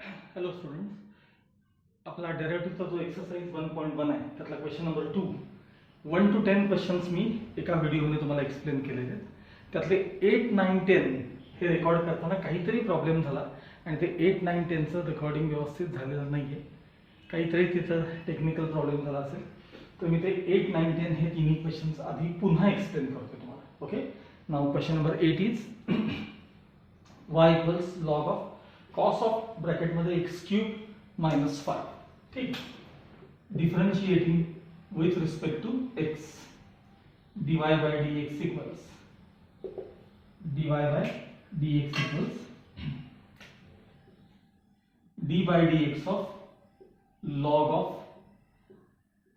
Hello students, आपला डेरिव्हेटिव्हचा जो exercise 1.1 आहे त्यातला क्वेश्चन नंबर 2 1 to 10 क्वेश्चन्स मी एका व्हिडिओमध्ये तुम्हाला एक्सप्लेन केलेले आहेत. त्यातले 8, 9, 10 हे रेकॉर्ड करताना काहीतरी प्रॉब्लेम झाला आणि ते 8, 9, 10चं रेकॉर्डिंग व्यवस्थित झालेलं नाही आहे. काहीतरी तिथं टेक्निकल प्रॉब्लेम झाला असेल, तर मी ते 8, 9, 10 हे तिन्ही क्वेश्चन्स आधी पुन्हा एक्सप्लेन करतो तुम्हाला. ओके, नाव question number 8 is y equals log of cos of ब्रॅकेटमध्ये एक्स क्यूब मायनस 5. ठीक, differentiating with respect to x, dy by dx equals dy by dx equals d by dx of log of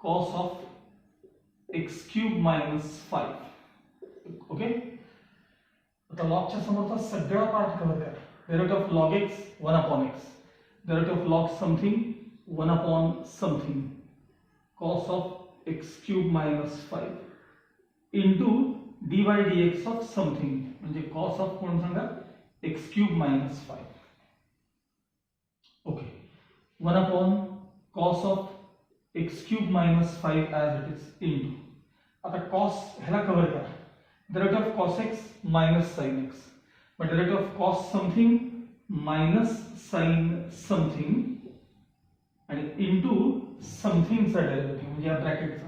cos of x cube minus 5. Okay, आता लॉगच्या समोरचा सगळा part cover करा. Derivative of log x 1 upon x, derivative of log something 1 upon something, cos of x cube minus 5 into d by dx of something म्हणजे cos of कोण सांगा x cube minus 5. Okay, 1 upon cos of x cube minus 5 as it is into, आता cos ह्याला cover करा. Derivative of cos x minus sin x, but derivative of cos something minus sin something आणि into समथिंगचा derivative म्हणजे या ब्रॅकेटचा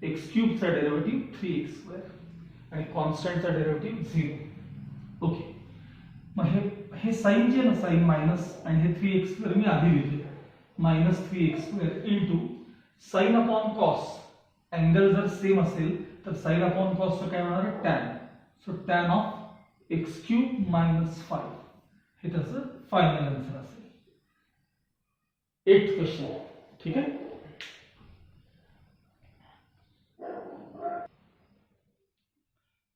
x क्यूबचा derivative 3x² आणि कॉन्स्टंटचा derivative 0. Okay, मग हे sign जे ना साइन मायनस आणि हे 3x² मी आधी लिहिले minus 3x² into sine upon cos. Angle जर सेम असेल तर साइन अपॉन कॉसचं काय होणार आहे tan. So tan of X cube minus 5 हे त्याचं फायनल आन्सर असेल. 8th question. ठीक आहे,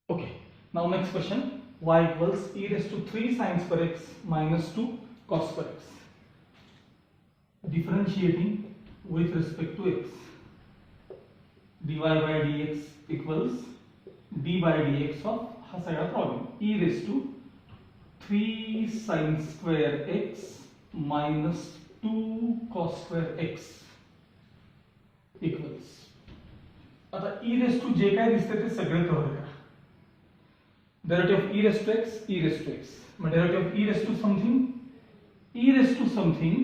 okay, now next question, y equals e raised to 3 sin square x minus 2 cos square x, differentiating with respect to x, dy by dx equals d by dx of हा सगळा problem e raised to 3 sin square x minus 2 cos square x equals, आता e raised to जे काय दिसते ते सगळे cover करा. Derivative of e raised to x, e raised to x, मग derivative of e raised to something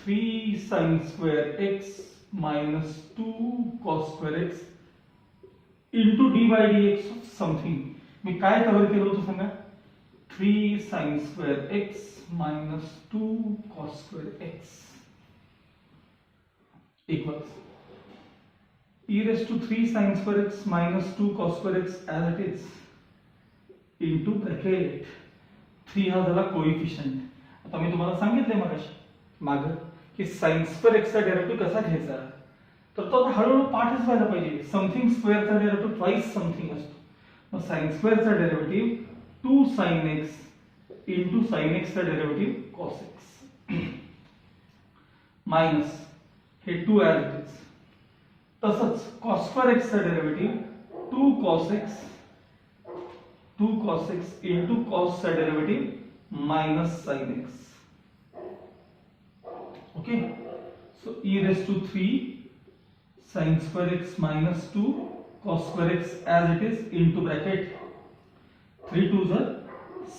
3 sin square x minus 2 cos square x into d by dx of something. मी काय cover केलं होतं सांगा, 3 sin square x minus 2 cos square x equals e raised to 3 sin square x minus 2 cos square x as it is into bracket 3 हा झाला coefficient. आता मी तुम्हाला सांगितले मागं की sin square x चा डेरिव्हेटिव्ह कसा घ्यायचा, तर तो हळूहळू पाठच व्हायला पाहिजे. समथिंग स्क्वेअरचा डेरिव्हेटिव्ह ट्वाइस समथिंग असतो. मग sin स्क्वेअरचा derivative 2 sin x into sin x चा डेरिव्हेटिव्ह cos x मायनस हे 2 as it is. तसंच cos square x चा derivative 2 cos x into cos चा derivative minus sin x. Okay, so e raised to 3 sin square x minus 2 cos square x as it is into bracket 3 2s are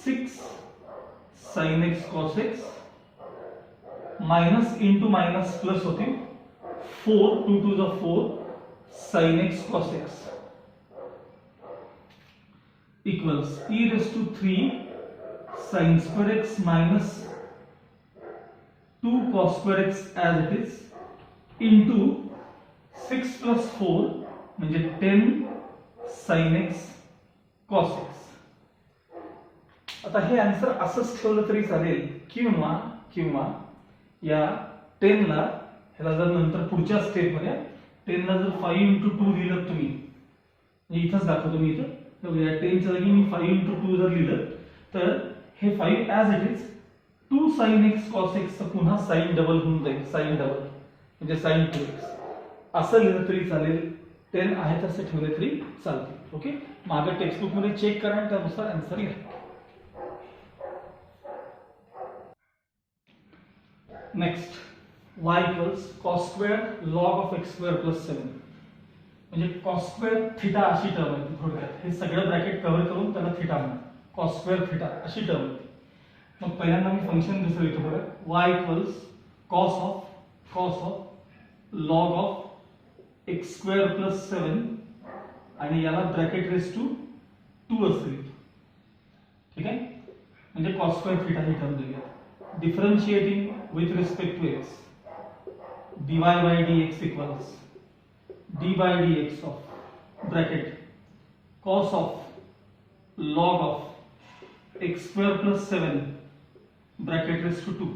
6 sin x cos x minus into minus plus होते 4 2 2s are 4 sin x cos x equals e raised to 3 sin square x minus 2 cos square x as it is into 6 plus 4 म्हणजे 10 sin x cos x. आता हे answer असंच ठेवलं तरी चालेल किंवा या 10 ला ह्याला जर नंतर पुढच्या स्टेपमध्ये 10 ला जर 5 into 2 लिहिलं तुम्ही, इथंच दाखवतो मी इथं, या 10 च्या जागी मी 5 into 2 जर लिहिलं तर हे 5 as it is 2 sin x cos x चं पुन्हा साइन डबल होऊन जाईल, साइन डबल म्हणजे sin 2x असं लिहिलं तरी चालेल. 10 आहे तसं ठेवले तरी चालते. ओके, मागं टेक्स्टबुक मध्ये चेक करा आणि त्यानुसार आन्सर घ्या. Next y equals cos square log of x square plus 7 म्हणजे कॉस स्क्वेअर थिटा अशी टर्म आहे थोडक्यात. हे सगळं ब्रॅकेट कव्हर करून त्याला थिटा म्हणतात. कॉस स्क्वेअर थिटा अशी टर्म आहे. मग पहिल्यांदा मी फंक्शन दुसरं लिहितो बघा. y equals cos of log of x square plus 7 आणि याला ब्रॅकेट रेस टू 2 असं लिहितो. ठीक आहे, म्हणजे कॉस स्क्वेअर थिटा ही टर्म दिली आहे. Differentiating with respect to X dy by dx equals d by dx of bracket cos of log of x square plus 7 bracket raised to 2.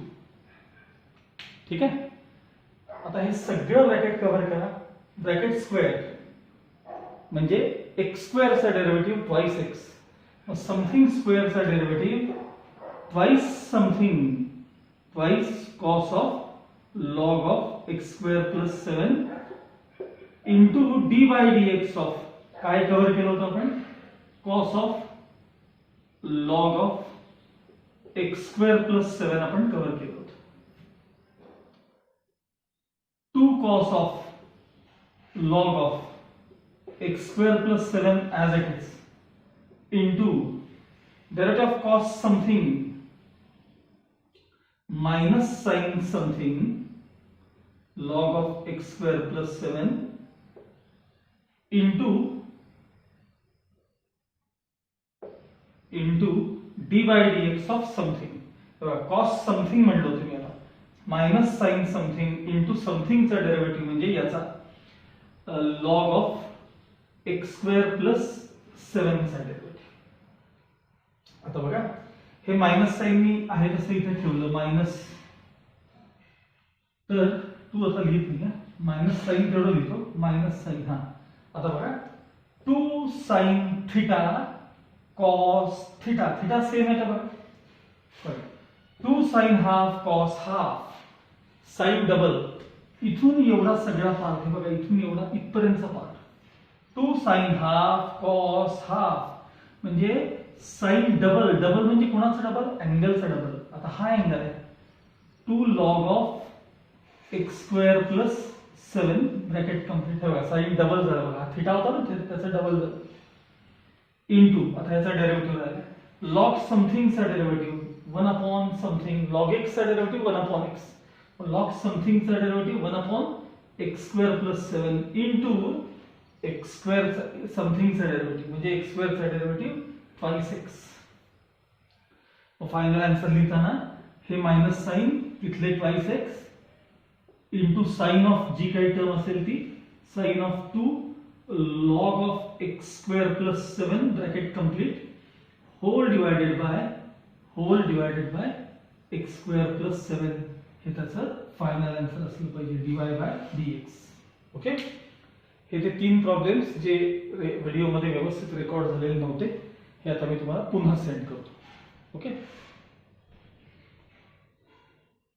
ठीक आहे. आता हे सगळं ब्रॅकेट कव्हर करा. ब्रॅकेट स्क्वेअर म्हणजे एक्स स्क्वेअरचा डेरिव्हेटिव्ह ट्वाइस एक्स, मग something स्क्वेअरचा derivative twice something twice cos of log of x square plus 7 into d by dx of काय कव्हर केलं होतं आपण cos of log of x square plus 7 आपण cover केलं होतं. 2 cos of log of x square plus 7 as it is into derivative of cos something minus sin something log of x square plus 7 into d by dx of something. cos something म्हणलो तुम्ही आता minus sin something into something चा derivative म्हणजे याचा log of x square plus 7 चा derivative. आता बघा हे मायनस साइन मी आहे तसं इथे ठेवलं मायनस, तर तू आता लिहित नाही मायनस साइन तेवढं लिहितो मायनस साइन. हा आता बघा 2 sine theta cos theta, theta same आहे का बघा. 2 sine half cos half sine double इथून एवढा सगळा पार्ट आहे बघा, इथून एवढा इथपर्यंतचा part 2 sine half cos half म्हणजे साइन डबल. डबल म्हणजे कोणाचा डबल अँगलचा डबल. आता हा अँगल आहे 2 log of x square plus 7 bracket complete ठेवा. साइन डबल झाला बघा, थिटा होता ना त्याचा डबल झाला इनटू आता याचा डेरिव्हेटिव्ह आहे लॉग समथिंग चा derivative 1 upon something log x चा derivative 1 upon x, log something चा derivative 1 upon x square plus 7 into x square something चा डेरिव्हेटिव्ह म्हणजे एक्स स्क्वेअर चा derivative twice x. Final answer लिहिताना हे मायनस साइन तिथले twice x into sine of जी काही टर्म असेल ती sine of 2 log of x square plus 7 bracket complete hole divided by x square plus 7 हे त्याचं फायनल आन्सर असलं पाहिजे dy by dx. ओके, हे ते 3 प्रॉब्लेम्स जे व्हिडिओमध्ये व्यवस्थित रेकॉर्ड झालेले नव्हते हे आता मी तुम्हाला पुन्हा सेंड करतो. ओके.